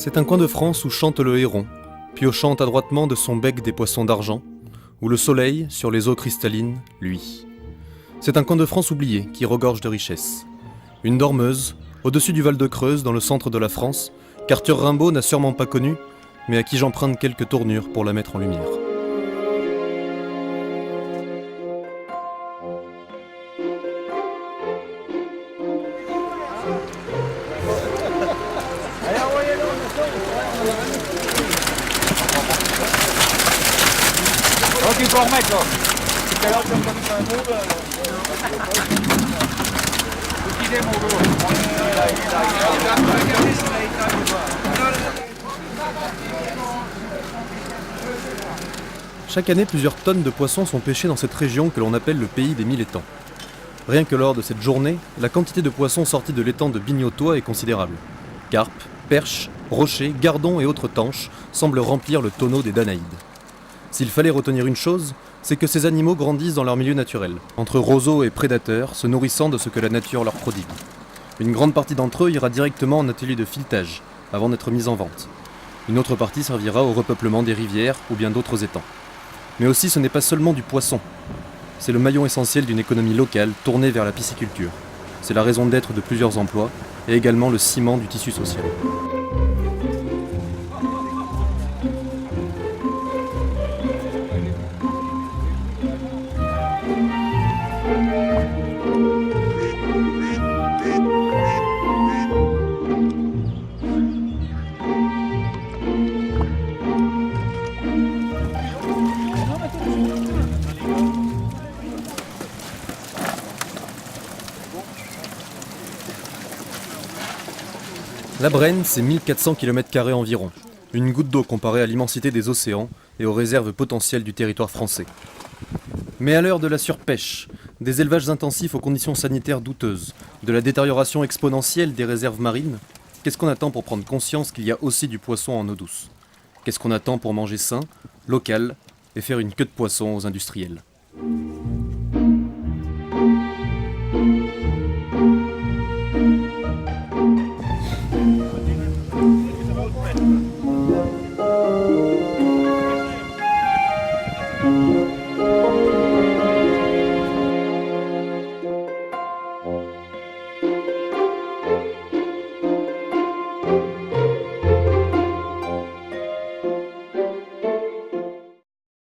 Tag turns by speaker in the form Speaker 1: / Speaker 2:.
Speaker 1: C'est un coin de France où chante le héron, piochant adroitement de son bec des poissons d'argent, où le soleil, sur les eaux cristallines, luit. C'est un coin de France oublié qui regorge de richesses. Une dormeuse, au-dessus du Val-de-Creuse, dans le centre de la France, qu'Arthur Rimbaud n'a sûrement pas connue, mais à qui j'emprunte quelques tournures pour la mettre en lumière.
Speaker 2: Donc il faut remettre là. C'est là comme ça un mot Utilisez mon lot.
Speaker 1: Chaque année, plusieurs tonnes de poissons sont pêchés dans cette région que l'on appelle le pays des 1000 étangs. Rien que lors de cette journée, la quantité de poissons sortis de l'étang de Bignotois est considérable. Carpes, perches, rochers, gardons et autres tanches semblent remplir le tonneau des Danaïdes. S'il fallait retenir une chose, c'est que ces animaux grandissent dans leur milieu naturel, entre roseaux et prédateurs, se nourrissant de ce que la nature leur prodigue. Une grande partie d'entre eux ira directement en atelier de filetage, avant d'être mise en vente. Une autre partie servira au repeuplement des rivières ou bien d'autres étangs. Mais aussi ce n'est pas seulement du poisson. C'est le maillon essentiel d'une économie locale tournée vers la pisciculture. C'est la raison d'être de plusieurs emplois et également le ciment du tissu social. La Brenne, c'est 1400 km² environ. Une goutte d'eau comparée à l'immensité des océans et aux réserves potentielles du territoire français. Mais à l'heure de la surpêche, des élevages intensifs aux conditions sanitaires douteuses, de la détérioration exponentielle des réserves marines, qu'est-ce qu'on attend pour prendre conscience qu'il y a aussi du poisson en eau douce? Qu'est-ce qu'on attend pour manger sain, local et faire une queue de poisson aux industriels?